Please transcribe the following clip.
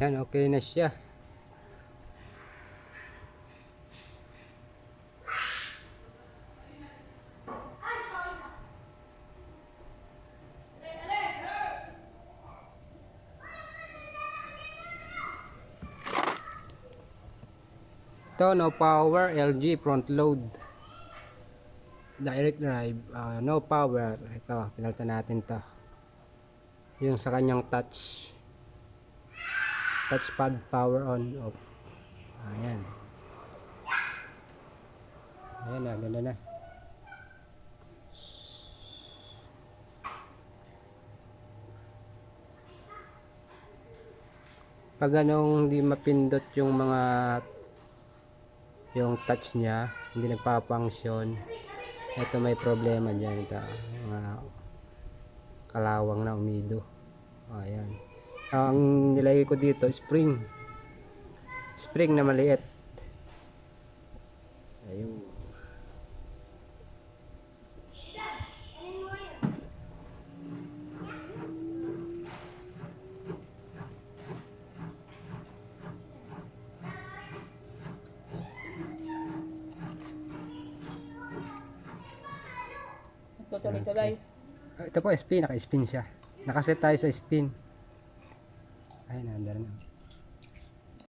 Yan, okay na siya. Ito, no power, LG front load, direct drive, no power. Ito, pinalitan natin to, yung sa kanyang touchpad, power on off. Ayan, ayan na, ganda na. Pag anong hindi mapindot yung touch niya, hindi nagpa-function, ito may problema dyan. Ito, mga kalawang na umido. Ayan. Ang nilagay ko dito, spring na maliit. Ayun. Tuloy-tuloy. Ito po, spin, naka-spin siya. Nakaset tayo sa spin. Ayun, andar na.